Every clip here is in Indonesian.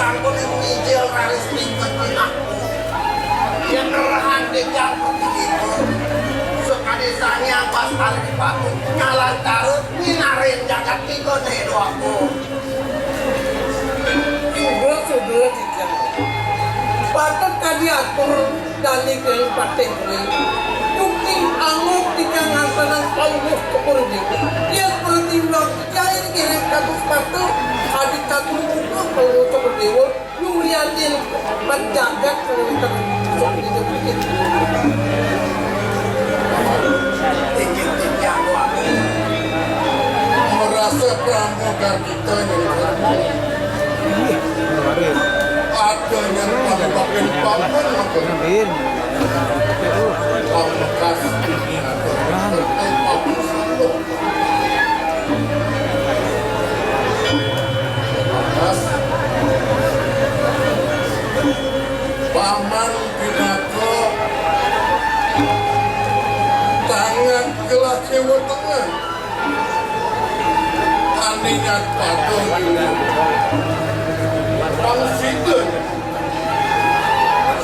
sampun mijil raris ikut aku. Yang nerahan dejang begitu. Sekadesanya pas kali di batu ngalan tarut nginarin jagat tiga nedo aku. Sudah dijang. Patut kadi atur dani kaya pating kue. Bukti anguk dijang asanan palus kepur dia. Dia pertimbang jahir kira katus patu. Adi katus itu palus kepur dia. Luliatin penjagat kalau kita seperti itu begitu. Tinggi-tinggi aku merasa pramuka kita yang harmoni. Ada yang pakai papan Ambil. pamungkas ini atau papan satu. Paman Pinako tangan gelas sewa tangan aninya patung ini pangsidun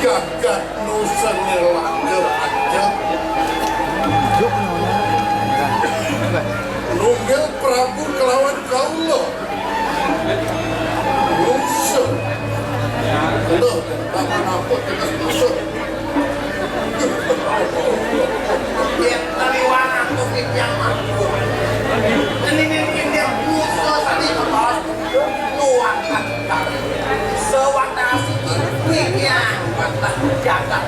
jagat nusa nelager aja nunggil Prabu kelawan kaulo nusa lo tangan apa tegas masuk dia taliwana tukik yang mampu ini dia musuh tadi kepala nuang kakak sewaktu asik piknya watah jagat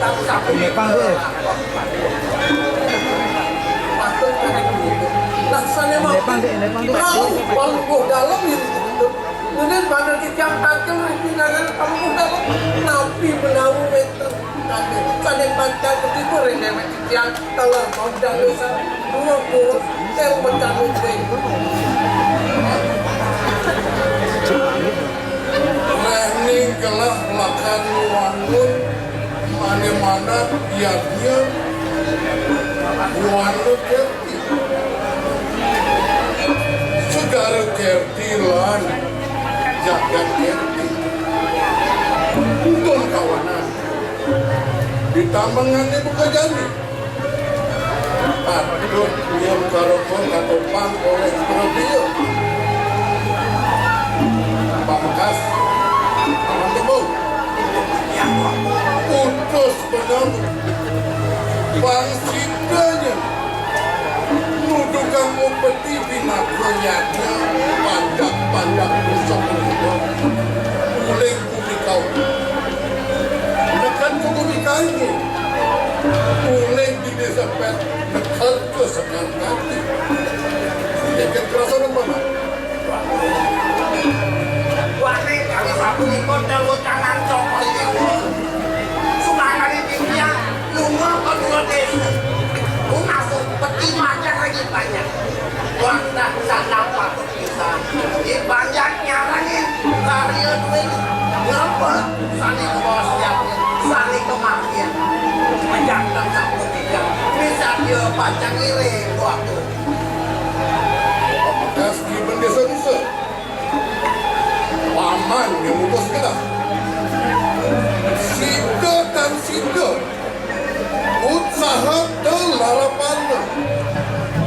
tak sampai Nepang deh. Patut kadi begitu. Laksana mau. Nepang deh. Kalau dalam itu. Kemudian pada dijang kacang pinangan kamu dalam napi menawu meter. Kade pantai begitu rendemet dijang kalau mau dalusa dua kurus tel mencalu Rehning gelah lakan wangun mana-mana biarnya wangun kerti segala kerti lan jagat kerti untung kawanan ditambangannya buka jani patut yang karokon atau pang oleh Surabaya pamungkas aman tebau putus benar pangsidanya nudukan upeti binakoyanya panjang-panjang pusat itu mulai bumi kau nekan ke bumi kaini mulai di desa pet nekan ke sekan kaki yakin kerasa mana wani kami sapu ikut dalu tangan cokol itu sumangan ini dia lunga kedua desa masuk peti macan lagi banyak wanda sana patut bisa di banyaknya lagi karya duit ngapa sani ke bawah siapnya sani kematian menjangkau sapu tiga bisa dia baca ngiring waktu pamungkas di bendesa-desa paman yang mutus kita Sido dan Sido usaha telarapan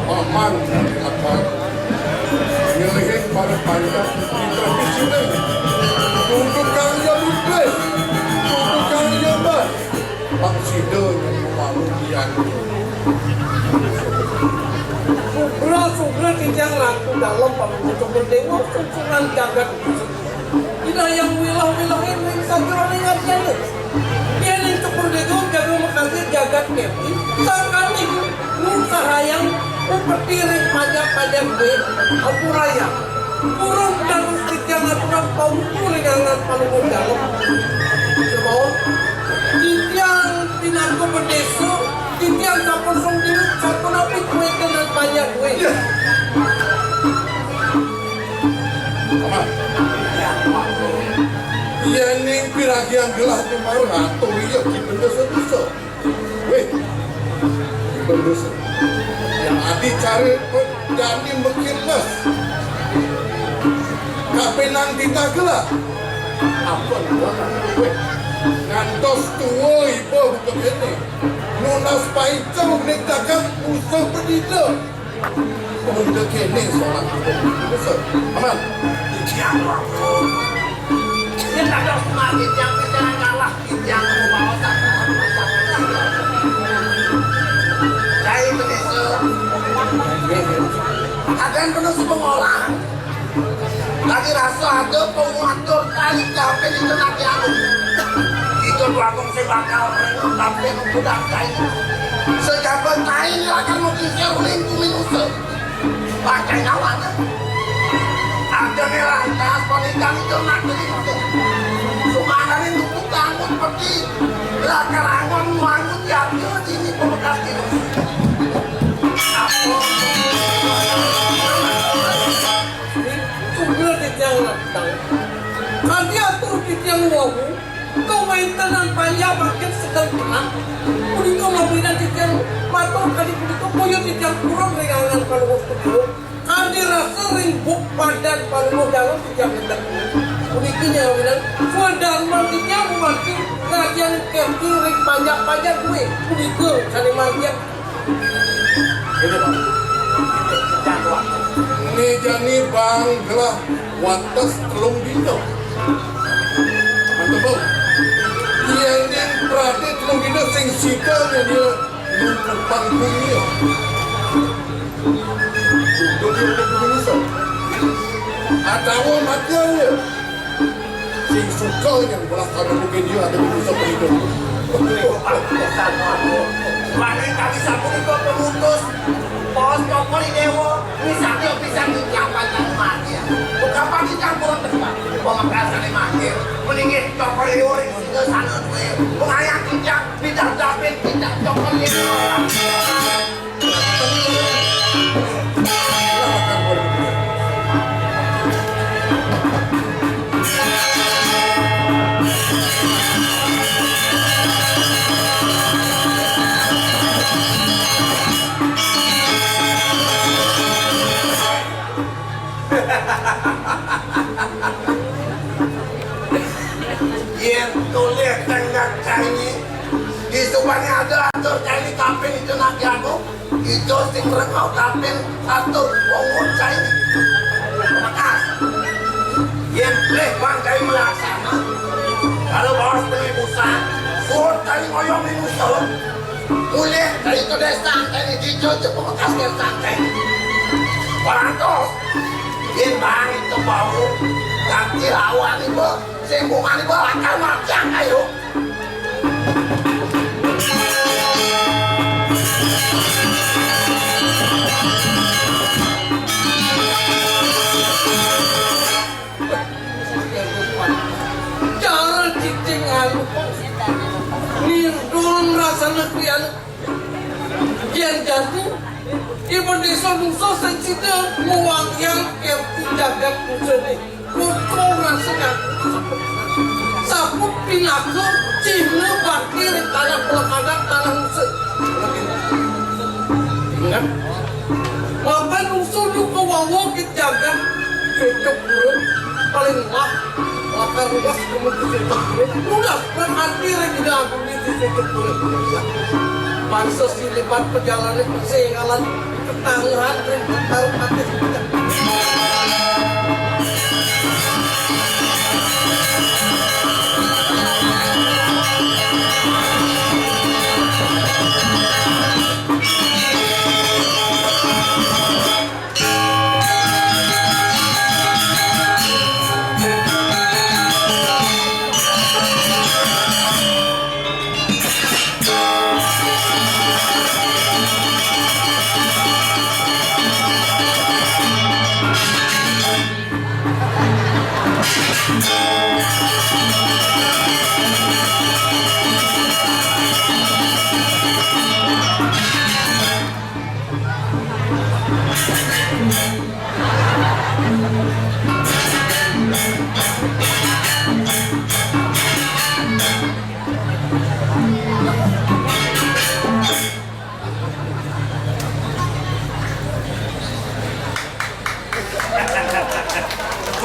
paman akan milihin pada panjang di tradisi ini untuk kaya ludes untuk kaya bas Bang Sido yang memalu diani Subra kijang laku dalam pamungkas berdewa susunan jagat tidak yang wilah-wilah ini saja ingat jalan dia yang cukur dewa jaga makasih jagat kepi sakali usaha yang mempertirik pajak-pajak gue aku raya kurang dan kijang aturan pamungkas dengan pamungkas dalam sebab kijang pinangku berdesu kijang kapal songdiru satu napi gue dengan pajak gue iya ning piragi yang gelah di maru ratu iya di bendesa-desa weh di bendesa yang adi cari jani mekin mas kape nang kita gelah apa gua ngantos tua ibu bukan ini nunas paicau netakan usaha berdita kemudian kene sholat besar aman yang waktu dia tak ada semakin yang bicara kalah yang membawa satu dari Indonesia ada yang penuh pengolahan lagi rasa ada penguatur kali kafe di tengah jalan itu belakang saya bakal tapi udah kain sejabat kain akan mungkin seruling kuminusa pakai kawan ada melantas pernikahan itu nak jadi sumanan itu tukanggut pergi belakang angon mangut jatuh sini pemekas itu sudah dijang datang kali atur dijang wawu kau main tenan payah makin sedang tenang kuli kau mabinan dijang matur kali kuli kau koyo dijang kurang regangan kalau waktu itu kali rasa ringbuk padan kalau dalam dijang hendak kuli kini mabinan suadar dijang makin kajian keping ring pajak-pajak gue kuli kau kali magian ini bang ini jani bang gelah watas telung dino mantap bang yang berarti telung dino sing sika dia lupa panggungnya atau matanya sing suka yang belah kami mungkin dia ada di pusat penhidup mana kali sapu itu pemutus pos tokoli dewo misalnya bisa dicapai yang mati ya bukan pasti campur tempat pemakasan yang mati mendingin tokoli dewo ke sana gue pengayak tidak dapet tidak tokoli dewo yang tulis tengah kaini di subanya ada atur kaini kapin itu nak jago itu sing rengau kapin atur wongon kaini makas yang bang kaini melaksana kalau bawas pengibusan suut kaini ngoyong minusol mulai dari itu desa kaini dicucuk pemakas desa kaini warantos yang bang itu bau ganti lawan itu sembungan itu akan macam ayo cara cicing anu nirdolan rasa negeri anu yang jadi ibu desa nusa sensida muang yang jagat kuseni kutung rasanya sapu pinaku cina bakir tanah pelakadang tanah nusa ingat lapan nusa luka wawo jagat cocok burung paling wah lakar luas kemudian udah berarti tidak aku itu cocok burung pansos dilipat perjalanan persengalan ketangguhan dan bertaruh hati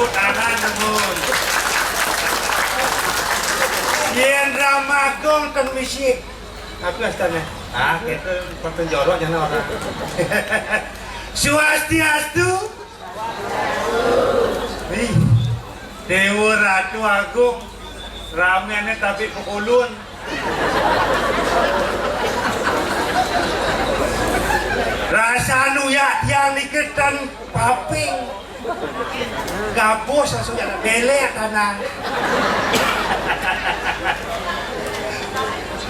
Tepuk tangan, tepuk. Ramagong ten misik. Aku astana. Kita konten jorok jangan orang. Swastiastu. Nih. Dewa Ratu Agung. Ramene tapi pekulun. Rasa nuya yang diketan paping gabus langsung jalan belek tanah.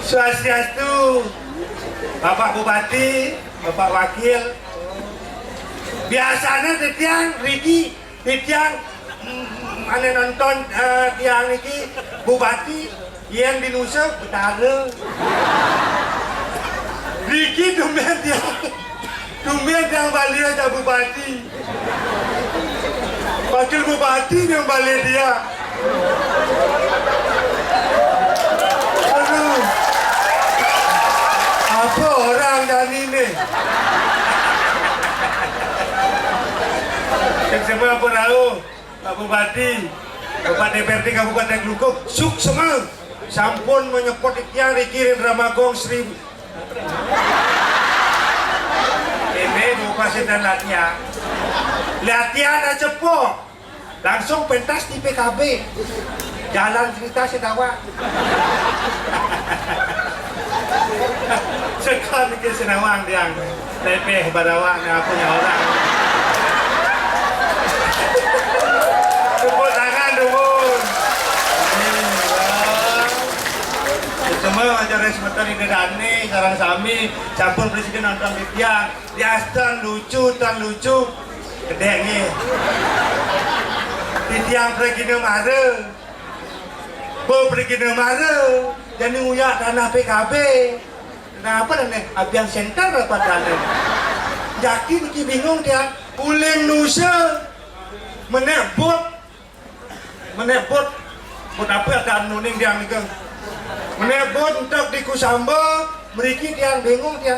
Swastiastu Bapak Bupati, Bapak Wakil. Biasanya tiang Riki, tiang mana nonton tiang Riki Bupati yang di Nusa Utara. Riki tumben yang balik aja Bupati. Wakil Bupati yang balik dia. Aduh, apa orang dan ini? Yang semua apa tahu, Pak Bupati, Bapak DPRD Kabupaten Klungkung, suk semua, sampun menyepot ikhtiar dikirim Ramagong 1000. Ini bukan dan latihan aja po, langsung pentas di PKB, jalan cerita sedawa. Sekarang ke Senawang yang lepeh badawa na punya orang. Tepuk tangan dulu. Semua acara sebentar ini dani, sarang sami, campur presiden nonton di tiang, diastan lucu, tan lucu, gedengnya. Di tiang pergi mare, pergi mare, jadi nguyak tanah PKB. Kenapa nih? Abiang center apa tanah? Yakin ki bingung dia, uling Nusa, menebut, buat apa ada nuning dia nih? Menebut untuk di Kusamba, mereka yang bingung dia.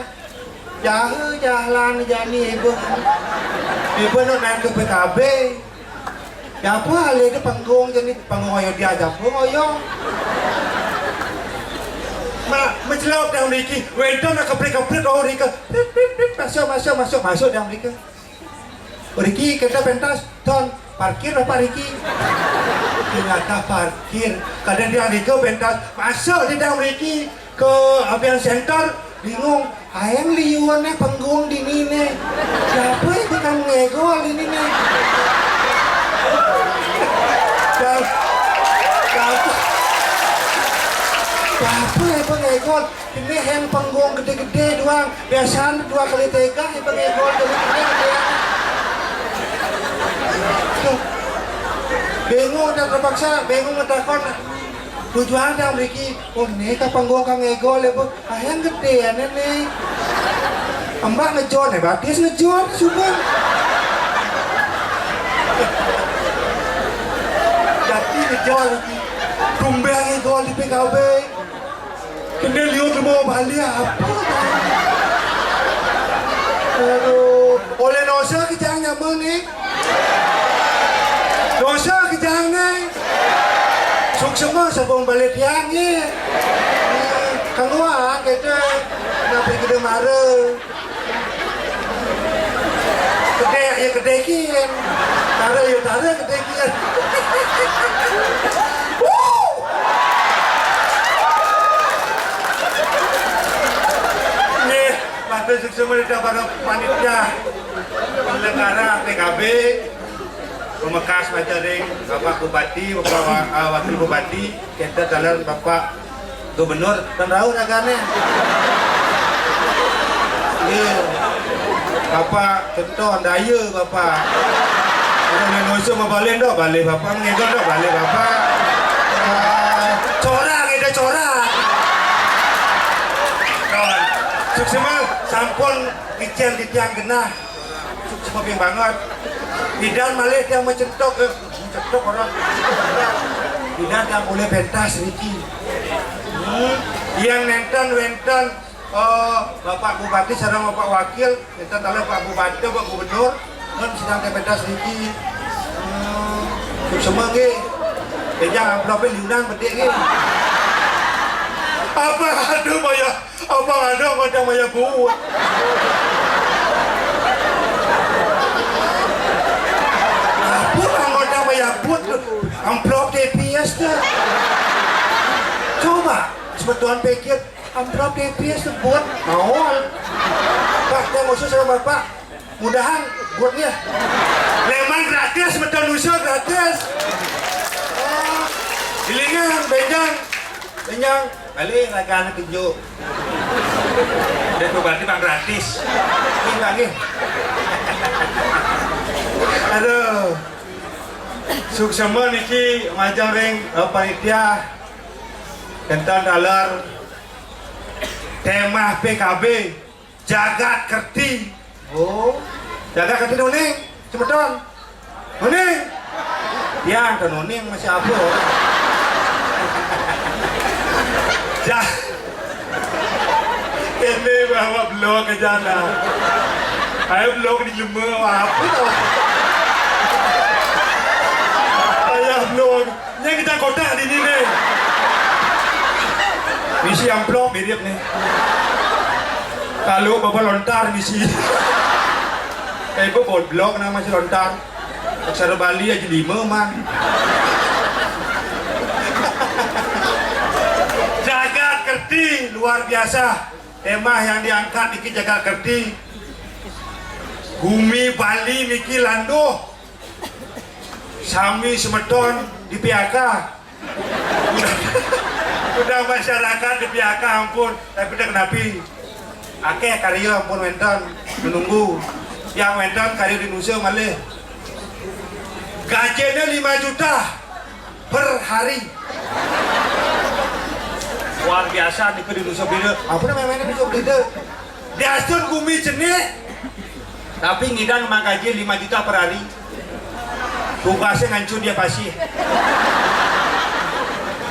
Jalan jani ibu nak naik ke PKB. Ya apa hal itu panggung jadi panggung ayo dia aja pun ayo. Menjelap yang mereka, wedo nak keprik oh mereka, masuk yang mereka. Riki kita pentas, ton parkir apa Riki? Ternyata parkir. Kadang dia Riki pentas masuk di dalam Riki ke Abian Center, bingung. Ayang liuannya panggung di ini. Siapa itu kamu ngegol ini nih? Siapa itu ngegol? Ini yang panggung gede-gede doang. Biasanya 2 kali 3 itu ngegol gede-gede. Bingung dan terpaksa, bingung ngetakon tujuan yang Riki, oh nih ke panggung kang ngegol ya bu, ayang gede ya nih mbak ngejor nih, batis ngejor subang jadi ngejor Riki tumbang ngegol di PKB kena lihat mau balik apa aduh, oleh Nosa kita nyaman nih dosa kejangan suk semua sabung balik tiang ni kangwa kita nak pergi ke mara kedek ya kedekin tara ya tara kedekin ni patut suk semua kita barang panitia penyelenggara PKB Pemekas Majaring, Bapak Bupati, Bapak Wakil Bupati, kita dalam Bapak Gubernur, dan tahu agaknya. Iya, Bapak contoh daya Bapak. Orang Indonesia mau balik dok, balik Bapak mengikut dok, balik Bapak. Corak kita corak. Kawan, sukses sampun kican di tiang genah, sukses banget. Bidan Malik yang mencetok orang Bidan yang boleh pentas Riki yang nenten Bapak Bupati sareng Bapak Wakil nenten oleh Pak Bupati Pak Gubernur kan sedang pentas Riki semua ke jangan amplopin diundang bedek ke Apa ada macam maya buat. Apa anggota maya buat amplop TPS dah. Coba sebetulnya pikir amplop TPS buat awal. Pak, saya mau sama bapak. Mudahan buatnya. Leman gratis, betul nusa gratis. Gilingan, benjang, balik lagaan tunjuk. Dan itu berarti bang gratis. Ini lagi. Aduh, suksema niki macam ring panitia tentang dalar tema PKB jagat kerti. Oh, jagat kerti nuning, cepetan. Nuning. Ya, nuning masih apa? Ini bawa blok ke jalan. Ayo blok di lemah apa tau? Ayah blok. Yang kita kotak di sini. Misi amplop mirip nih. Kalau bapak lontar misi. Kayak gue buat blok nama si lontar. Aksara Bali aja 5 man. Jagat kerti luar biasa. Tema yang diangkat niki jagat kerti. Bumi Bali niki landuh. Sami semeton di PHK. Udah masyarakat di PHK ampun, tapi udah kenapi. Akeh karya ampun wenten menunggu. Yang wenten karya di Nusa malih. Gajinya 5 juta per hari. Luar biasa di Nusa Bida. Apa namanya Nusa Bida? Di Asun Gumi jenik. Tapi ngidan mah gaji 5 juta per hari. Tugasnya ngancur dia pasti.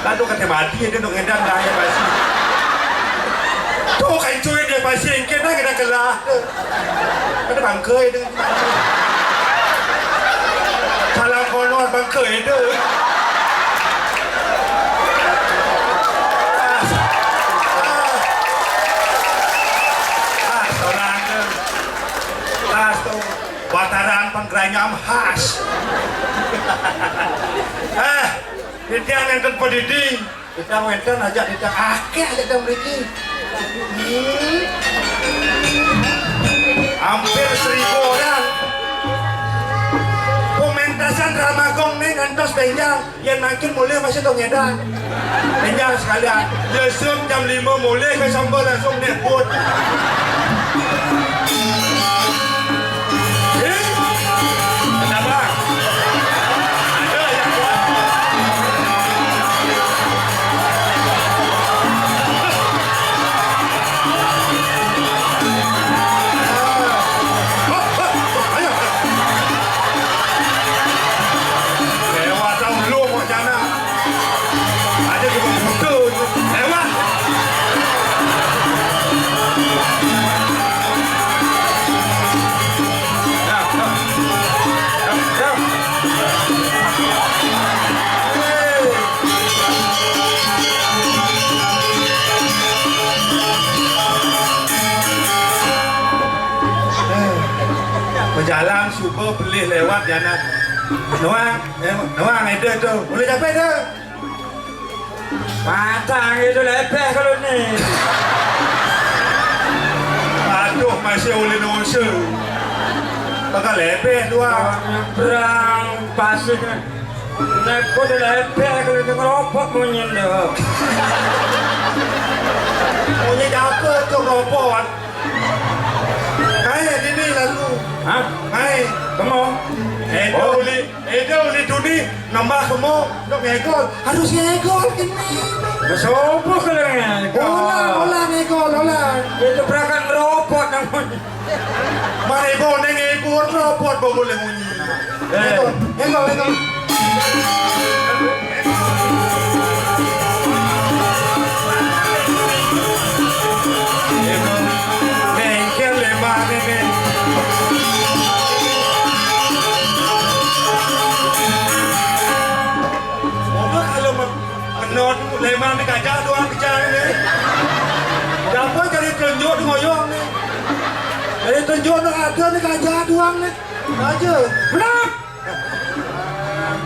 Lalu kata mati dia dong ngidan dah ya pasti. Tuh ngancur dia pasti engke dah kita kelah. Ada bangkai dia. Salah kolor bangkai dia. Bataran penggeranyam khas. Kita ngenten pendidik, kita ngenten aja kita akeh aja kita memiliki. Hampir 1000 orang. Pementasan drama gong nih ngantos benjang, yang makin mulai masih dong edan. Benjang sekalian. Yesum jam 5 mulai ke sambal langsung nebut. Jalan super beli lewat jana. Noang itu tuh, boleh capek tuh. Matang itu lepeh kalau nih. Aduh masih oleh nonse. Bakal lepeh dua. Berang pasirnya. Neko udah lepeh kalau itu ngeropok monyet deh. Monyet apa tuh ngeropok? Kayak gini lalu. Hah? Hai, kamu? Itu uli duni nambah kamu dok ngegol. Harus ngegol gini. Kesopo kalian ngegol. Olah ngegol. Itu perakan robot namun. Mari bo ngegol robot bo boleh munyi. Ngegol. Bengkel lebar ini. Leman di kaca doang bicara ini. tunjuk ada nih gajah doang nih. Aja. Benar.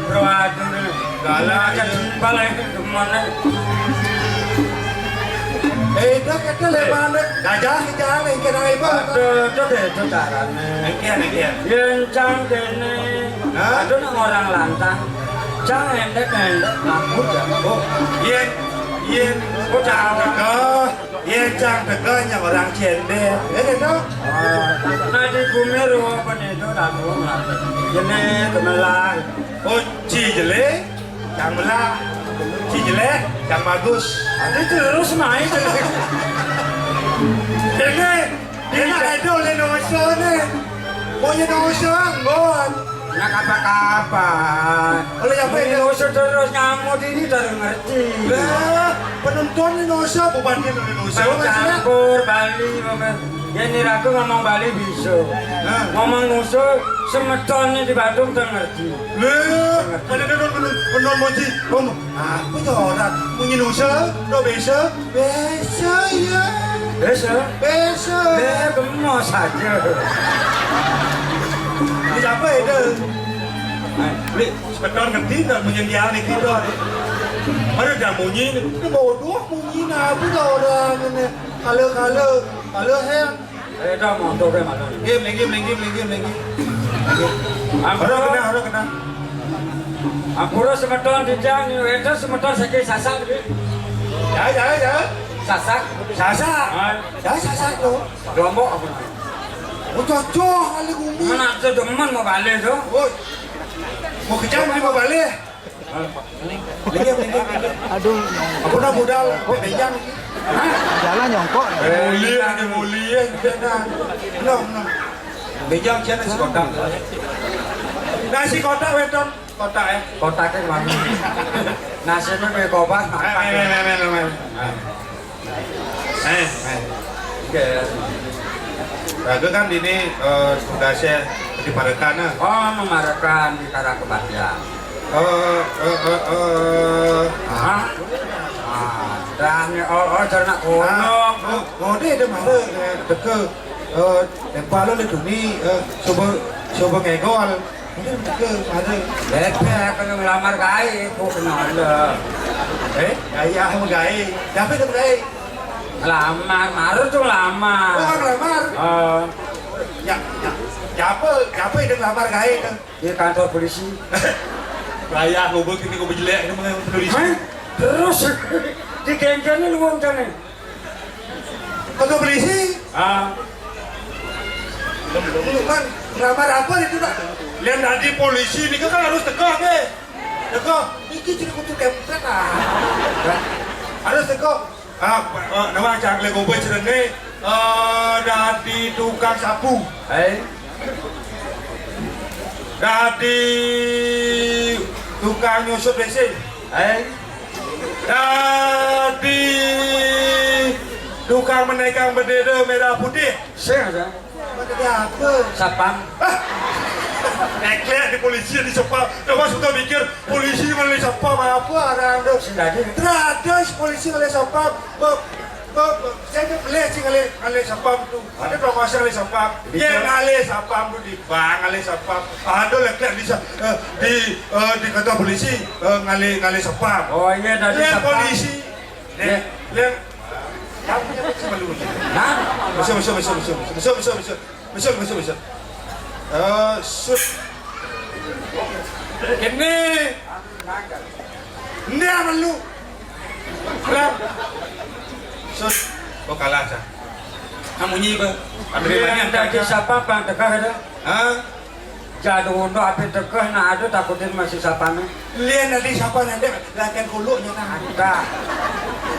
Bro aduh nih. Galak aja jempal ini gimana? Dah kita lepas gajah nih kena lepas. Aduh, itu caranya. Nengkian. Yang cang kene. Aduh nang orang lantang. Cang endek ngaku jago. Yen, Cang tega, yen cang tega yang orang cendek. Itu. Nanti bumi ruang penedo lagu Jene kemelang. Oh, Cijele, cang melah. Cijele, cang bagus. Nanti terus main. Ini idol Indonesia nih. Punya Indonesia, ngon. Nak apa-kapan. Oleh apa ini? Indonesia terus ngamuk ini dari ngerti. Lah, penonton Indonesia bukan Indonesia. Campur Bali, ini aku ngomong Bali bisa. Ngomong musuh, semetonnya di Bandung tak ngerti. Lah, penonton moji. Apa ya orang punya Indonesia? Lo bisa? Bisa ya. Bisa? Gemes saja. Ini siapa itu? Beli, sebentar ngerti tak menyendial nih kita. Ada dah bunyi ni. Ini bodoh bunyi nak apa dah orang ini. Kalau hang. Dah motor ke mana? Lagi. Ada kena. Aku rasa semeton dijang, itu semeton sakit sasak. Ya. Sasak. Sasak tu. Kelompok apa? Oh cocok kali bumi. Mana tu demen mau balik tu? Oh, mau kejam ni mau balik. Lagi. Aduh, Aku dah modal bejang. jalan nyongkok. Mulia. No. Bejang siapa nasi kotak? Nasi kotak weton. Kotak eh. Kotaknya mana? Nasinya kayak kopak. Raga kan ini tugasnya di Parekan. Oh, memarakan di Karang Kebahagiaan. Dan cernak kono. Dia ada mana teka tempat lo itu ni coba ngegol. Dia teka mana? Bebek kalau ngelamar kai, kok kenal dah. Ayah sama gay. Siapa itu gay? Lamar, marah tu lamar. Oh, lamar. Ya, siapa itu lamar gay itu? Di kantor polisi. Ayah gobek ini gobek jelek ini menulis. Terus di geng-geng ni luang macam ni. Kantor polisi? Man, lamar apa itu tak? Lihat nanti polisi ni kan harus tegak ke? Tegak. Ini jadi kutu kempet harus tegak. Nama cakle gobek cerita ni. Dari tukang sapu. Dari tukang nyusup bensin. Dari tukang menaikkan bendera merah putih. Saya Bendera apa? Sapam. Neklet di polisi di sepam. Coba suka mikir polisi oleh sepam apa orang tu? Teradas polisi oleh sepam. Saya boleh sih oleh sepam tu. Ada promosi oleh sepam. Yang oleh sepam tu di bank oleh sepam. Ada neklet di kantor polisi oleh sepam. Oh iya dari Lihat sapam. polisi. Lihat. Kamu punya macam malu. Masuk. Sud. Ini apa lu? Kelam. Sud. Kau kalah sah. Kamu nyiba. Dia dari sapam bang tegah ada. Jatuh untuk api tegah nak ada takutin masih sapam. Lihat nanti siapa nanti lakukan kuluknya kan? Ada.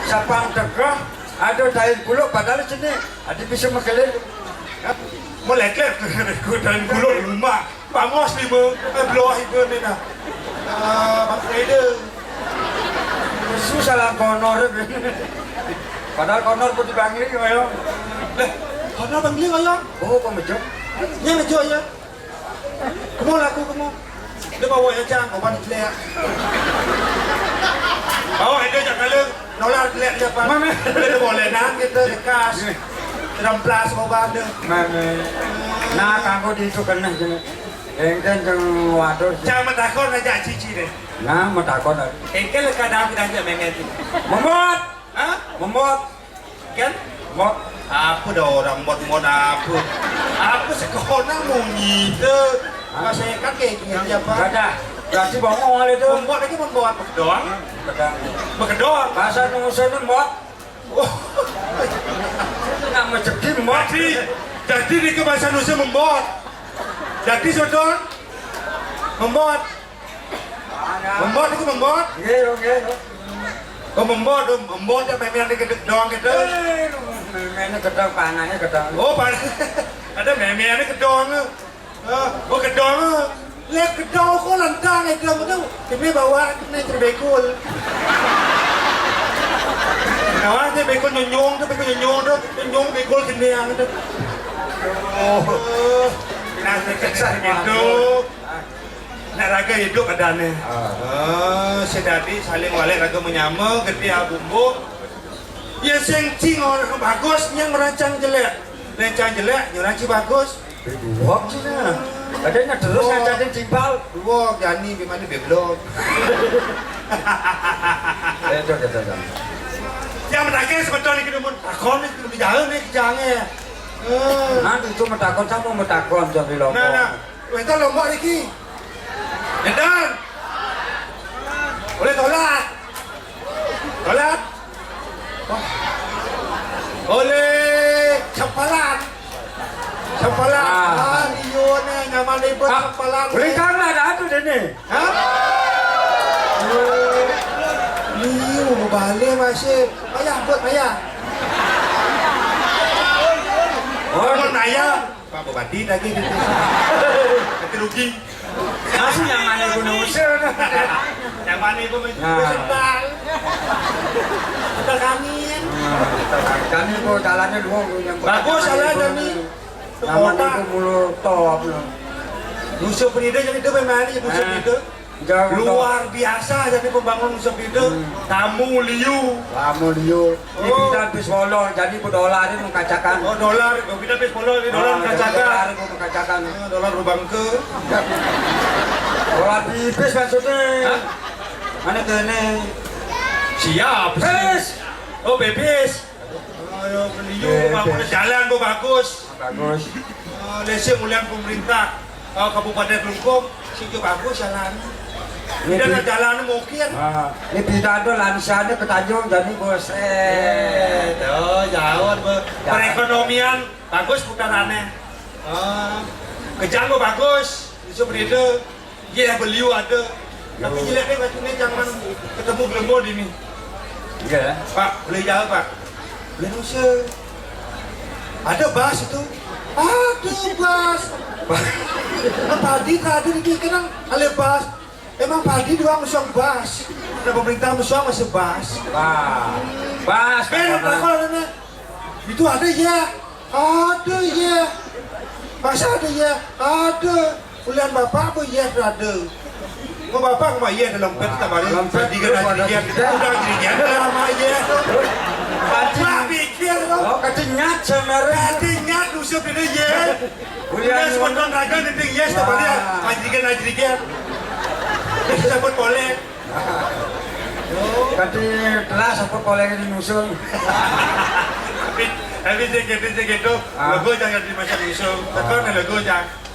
Sapam tegah ada tahin kuluk padahal sini ada bisa makelin. Meleklet dan kuluk rumah. Pamos ni beloh itu ni nah. Bang Trader. Susah lah konor. Padahal konor pun dipanggil kayo. Konor panggil kayo. Oh, kau macam. Ni mejo ya. Kamu laku kamu. Dia bawa ya cang, kau panik lek. Bawa itu jangan kalau nolak lek dia apa. Dia boleh nang kita dekas. Remplas mau banda. Nah, kanggo itu kena jenis. Engken jeng waduh. Jangan takon aja cici deh. Nah, mau takon. Engkel kadang kita aja memet. Memot. Hah? Memot. Kan? Mot. Apa dah orang mod apa? Apa sekolah mau ngide? Masih kan kayak gini apa? Ada. Berarti bongol itu. Membuat lagi membuat doang. Bekedor. Bahasa Indonesia ini mot. Nak mencegi mot. Jadi di bahasa Indonesia membuat. Jadi saudara membuat. Membuat itu membuat. Iya, oke. Oh membuat ya memang di doang gitu. Memangnya gedang panahnya gedang. Oh panas. Ada memang kedong. Oh kedong. Lihat kedong kok lantang itu betul. Kami bawa kena terbekul. Kawan dia bekul nyonyong tu, nyonyong bekul kena yang tu. Oh. Nasi kesah itu. Nak raga hidup adanya. Sedadi saling walik raga menyama, gede bumbu. Yang sengcing orang bagus, yang merancang jelek. Rancang jelek, yang rancang bagus. Wah, cina. Adanya terus ngajarin cimpal. Wah, jani bagaimana beblok. Itu. Yang menagih sebetulnya kita pun takon ni kita berjalan ni kejangnya. Nanti itu metakon sama metakon jadi lombok. Nah, kita lombok lagi. Edan. Boleh tolak. Tolak. Oleh cempalan. Cempalan. Iyo ni nama label cempalan. Berikan lah dah tu ni. Hah? Iyo balik masih. Ayah buat ayah. Oh, naya. Pak Bupati lagi gitu. Nanti rugi. Masih yang mana guna usaha? Yang mana itu menjual. Kita kangin. Kami kok jalannya dua yang Bagus jalan ni. Namanya itu mulu top. Musuh penida yang itu memang ni musuh penida. Luar biasa jadi pembangun musuh penida. Tamu liu. Kamu liu. Ini kita habis bolong jadi dolar ini mengkacakan. Oh dolar, kita habis follow ni dolar kacakan. Mengkacakan. Dolar rubang ke. Dolar tipis maksudnya. Mana kene? Siap. Bebis. Oh bebis. Ayo liu, bangun jalan bu bagus. Bagus. Lesi mulian pemerintah Kabupaten Kelungkung situ bagus jalan. Ini Tidak ada jalan mungkin. Ini pitado lansiannya ke Tanjung jadi bos. Jauh perekonomian bagus putarannya. Kejang bagus, seperti itu. Iya beliau ada. Tapi jeleknya batunya jangan ketemu gelembur ini. Iya. Pak, boleh jauh Pak. Boleh usah. Ada bas itu. Ada bas. Padi tadi dibikin oleh bas. Emang padi doang musuh bas. Ada pemerintah musuh masih bas. Bas. Kalau itu ada ya. Ada ya. Masa ada ya. Ada. Ulian bapak apa ya ada. Mau bapak sama iya dalam pet tak balik. Jadi kan jadi udah jadi lama ya. Bapak pikir Oh, ketinyat semerah. Katinya usah beda ya. Ulian sebentar raga nanti yes tak balik. Jadi kan. Dapat boleh. Kati kelas apa koleng di musuh. Tapi segitu, logo jangan dimasak musuh. Tekan logo jangan.